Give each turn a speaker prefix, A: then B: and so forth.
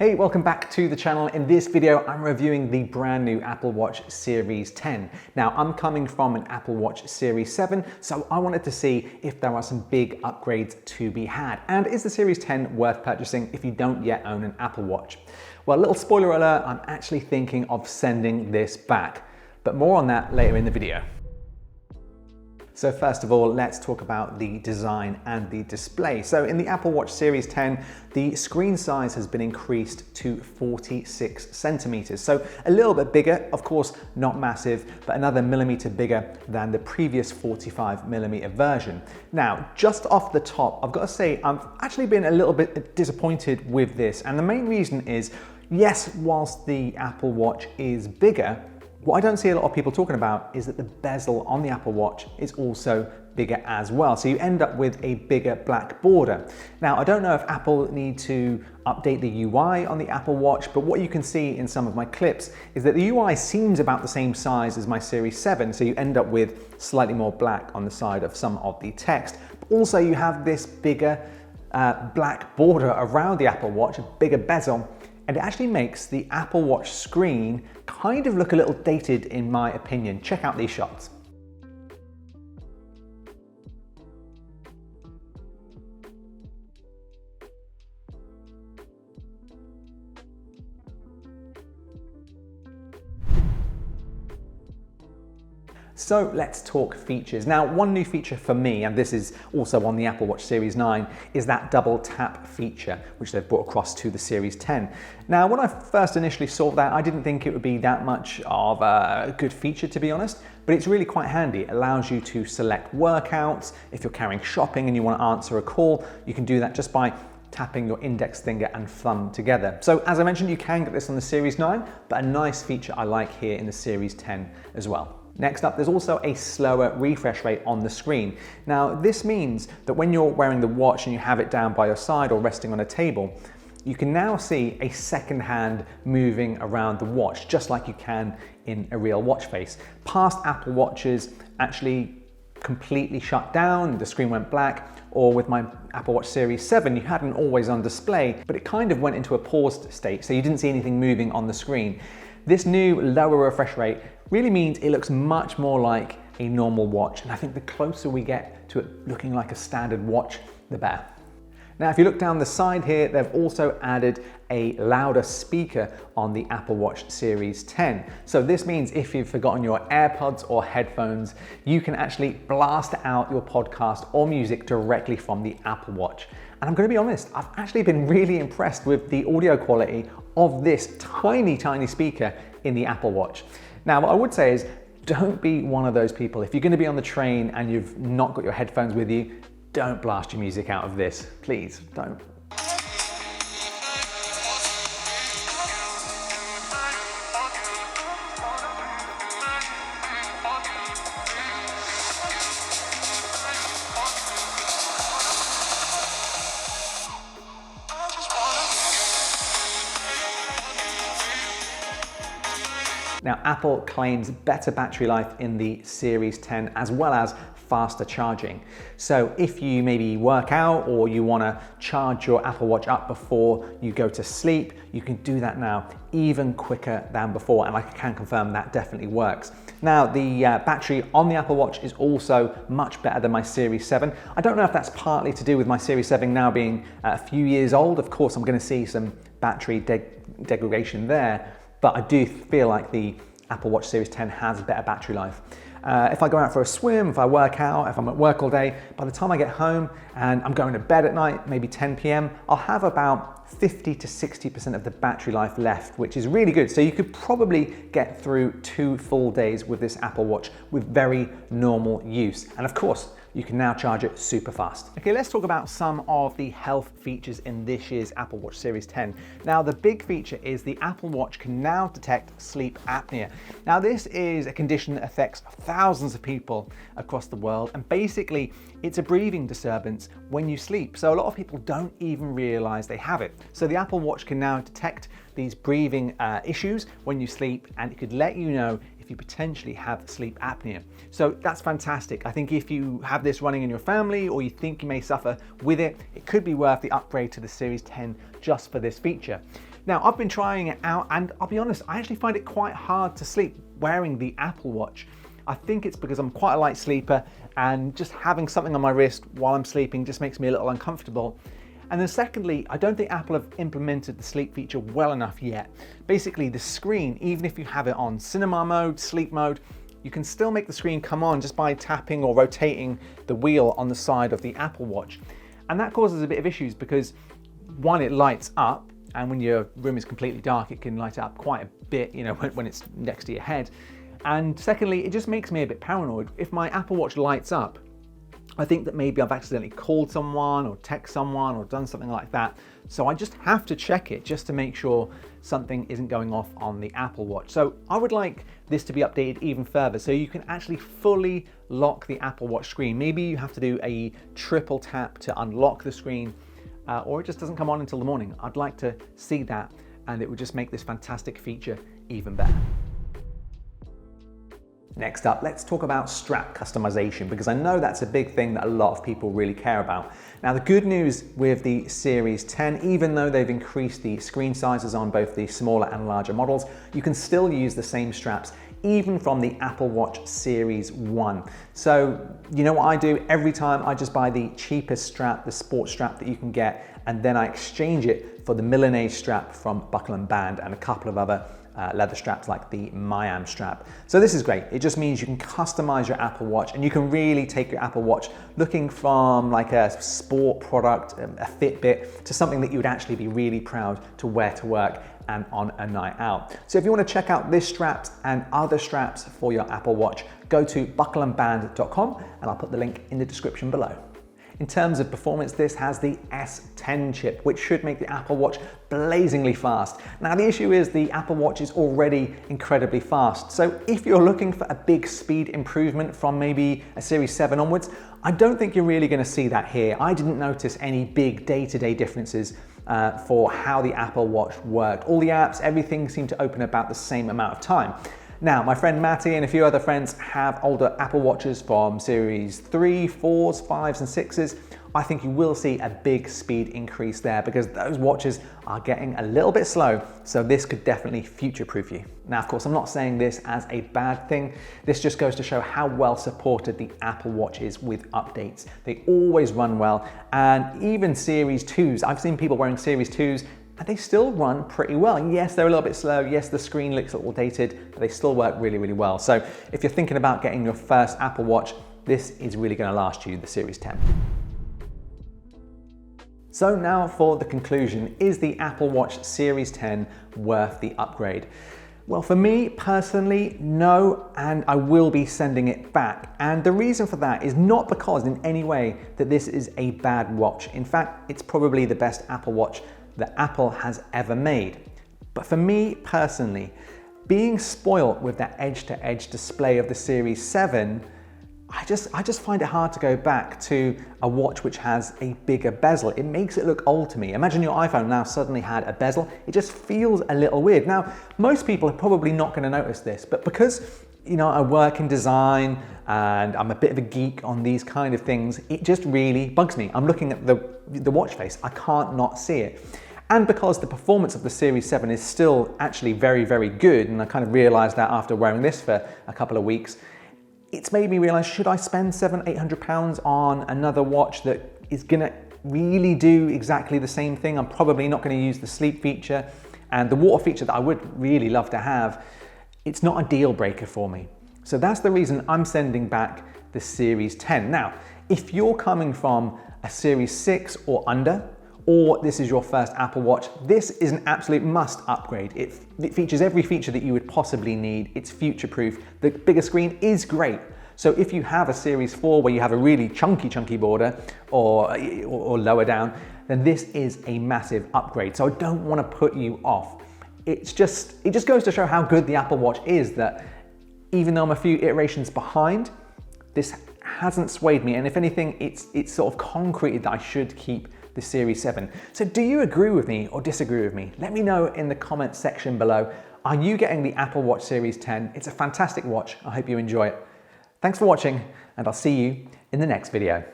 A: Hey, welcome back to the channel. In this video, I'm reviewing the brand new Apple Watch Series 10. Now, I'm coming from an Apple Watch Series 7, so I wanted to see if there are some big upgrades to be had. And is the Series 10 worth purchasing if you don't yet own an Apple Watch? Well, little spoiler alert, I'm actually thinking of sending this back, but more on that later in the video. So first of all, let's talk about the design and the display. So in the Apple Watch Series 10, the screen size has been increased to 46 centimeters. So a little bit bigger, of course, not massive, but another millimeter bigger than the previous 45 millimeter version. Now, just off the top, I've got to say, I've actually been a little bit disappointed with this. And the main reason is, yes, whilst the Apple Watch is bigger, what I don't see a lot of people talking about is that the bezel on the Apple Watch is also bigger as well. So you end up with a bigger black border. Now, I don't know if Apple need to update the UI on the Apple Watch, but what you can see in some of my clips is that the UI seems about the same size as my Series 7. So you end up with slightly more black on the side of some of the text. But also you have this bigger black border around the Apple Watch, a bigger bezel. And it actually makes the Apple Watch screen kind of look a little dated in my opinion. Check out these shots. So let's talk features. Now, one new feature for me, and this is also on the Apple Watch Series 9, is that double tap feature, which they've brought across to the Series 10. Now, when I first initially saw that, I didn't think it would be that much of a good feature, to be honest, but it's really quite handy. It allows you to select workouts. If you're carrying shopping and you want to answer a call, you can do that just by tapping your index finger and thumb together. So as I mentioned, you can get this on the Series 9, but a nice feature I like here in the Series 10 as well. Next up, there's also a slower refresh rate on the screen. Now, this means that when you're wearing the watch and you have it down by your side or resting on a table, you can now see a second hand moving around the watch, just like you can in a real watch face. Past Apple Watches actually completely shut down, the screen went black, or with my Apple Watch Series 7, you had an always on display, but it kind of went into a paused state, so you didn't see anything moving on the screen. This new lower refresh rate really means it looks much more like a normal watch, and I think the closer we get to it looking like a standard watch, the better. Now, if you look down the side here, they've also added a louder speaker on the Apple Watch Series 10. So this means if you've forgotten your AirPods or headphones, you can actually blast out your podcast or music directly from the Apple Watch. And I'm going to be honest, I've actually been really impressed with the audio quality of this tiny, tiny speaker in the Apple Watch. Now, what I would say is, don't be one of those people. If you're going to be on the train and you've not got your headphones with you, don't blast your music out of this. Please, don't. Now, Apple claims better battery life in the Series 10 as well as faster charging. So if you maybe work out or you want to charge your Apple Watch up before you go to sleep, you can do that now even quicker than before, and I can confirm that definitely works. Now, the battery on the Apple Watch is also much better than my Series 7. I don't know if that's partly to do with my Series 7 now being a few years old. Of course, I'm going to see some battery degradation there, but I do feel like the Apple Watch Series 10 has better battery life. If I go out for a swim, if I work out, if I'm at work all day, by the time I get home and I'm going to bed at night, maybe 10 p.m, I'll have about 50 to 60% of the battery life left, which is really good. So you could probably get through 2 full days with this Apple Watch with very normal use. And of course, you can now charge it super fast. Okay, let's talk about some of the health features in this year's Apple Watch Series 10. Now, the big feature is the Apple Watch can now detect sleep apnea. Now, this is a condition that affects thousands of people across the world, and basically it's a breathing disturbance when you sleep. So a lot of people don't even realize they have it. So the Apple Watch can now detect these breathing issues when you sleep, and it could let you know if you potentially have sleep apnea. So that's fantastic. I think if you have this running in your family or you think you may suffer with it, it could be worth the upgrade to the Series 10 just for this feature. Now, I've been trying it out and I'll be honest, I actually find it quite hard to sleep wearing the Apple Watch. I think it's because I'm quite a light sleeper and just having something on my wrist while I'm sleeping just makes me a little uncomfortable. And then secondly, I don't think Apple have implemented the sleep feature well enough yet. Basically, the screen, even if you have it on cinema mode, sleep mode, you can still make the screen come on just by tapping or rotating the wheel on the side of the Apple Watch. And that causes a bit of issues because one, it lights up, and when your room is completely dark, it can light up quite a bit, you know, when it's next to your head. And secondly, it just makes me a bit paranoid. If my Apple Watch lights up, I think that maybe I've accidentally called someone or texted someone or done something like that. So I just have to check it just to make sure something isn't going off on the Apple Watch. So I would like this to be updated even further so you can actually fully lock the Apple Watch screen. Maybe you have to do a triple tap to unlock the screen, or it just doesn't come on until the morning. I'd like to see that, and it would just make this fantastic feature even better. Next up, let's talk about strap customization, because I know that's a big thing that a lot of people really care about. Now, the good news with the Series 10, even though they've increased the screen sizes on both the smaller and larger models, you can still use the same straps even from the Apple Watch Series 1. So, you know what I do? Every time I just buy the cheapest strap, the sports strap that you can get, and then I exchange it for the Milanese strap from Buckle & Band and a couple of other leather straps like the Miami strap. So this is great. It just means you can customize your Apple Watch, and you can really take your Apple Watch looking from like a sport product, a Fitbit, to something that you would actually be really proud to wear to work and on a night out. So if you want to check out this straps and other straps for your Apple Watch, go to buckleandband.com and I'll put the link in the description below. In terms of performance, this has the S10 chip, which should make the Apple Watch blazingly fast. Now, the issue is the Apple Watch is already incredibly fast. So if you're looking for a big speed improvement from maybe a Series 7 onwards, I don't think you're really going to see that here. I didn't notice any big day-to-day differences for how the Apple Watch worked. All the apps, everything seemed to open about the same amount of time. Now, my friend Matty and a few other friends have older Apple Watches from Series 3, 4s, 5s and 6s. I think you will see a big speed increase there because those watches are getting a little bit slow, so this could definitely future-proof you. Now, of course, I'm not saying this as a bad thing. This just goes to show how well supported the Apple Watch is with updates. They always run well, and even Series 2s. I've seen people wearing Series 2s and they still run pretty well. Yes, they're a little bit slow. Yes, the screen looks a little dated, but they still work really, really well. So if you're thinking about getting your first Apple Watch, this is really going to last you, the Series 10. So now for the conclusion, is the Apple Watch Series 10 worth the upgrade? Well, for me personally, no, and I will be sending it back. And the reason for that is not because in any way that this is a bad watch. In fact, it's probably the best Apple Watch that Apple has ever made. But for me personally, being spoiled with that edge-to-edge display of the Series 7, I just find it hard to go back to a watch which has a bigger bezel. It makes it look old to me. Imagine your iPhone now suddenly had a bezel. It just feels a little weird. Now, most people are probably not going to notice this, but because I work in design and I'm a bit of a geek on these kind of things, it just really bugs me. I'm looking at the watch face. I can't not see it. And because the performance of the Series 7 is still actually very, very good, and I kind of realized that after wearing this for a couple of weeks, it's made me realize, should I spend £700-800 on another watch that is gonna really do exactly the same thing? I'm probably not gonna use the sleep feature and the water feature that I would really love to have. It's not a deal breaker for me. So that's the reason I'm sending back the Series 10. Now, if you're coming from a Series 6 or under, or this is your first Apple Watch, this is an absolute must upgrade. It features every feature that you would possibly need. It's future-proof. The bigger screen is great. So if you have a Series 4 where you have a really chunky border or lower down, then this is a massive upgrade. So I don't want to put you off. It just goes to show how good the Apple Watch is, that even though I'm a few iterations behind, this hasn't swayed me. And if anything, it's sort of concreted that I should keep the Series 7. So do you agree with me or disagree with me? Let me know in the comments section below. Are you getting the Apple Watch Series 10? It's a fantastic watch. I hope you enjoy it. Thanks for watching, and I'll see you in the next video.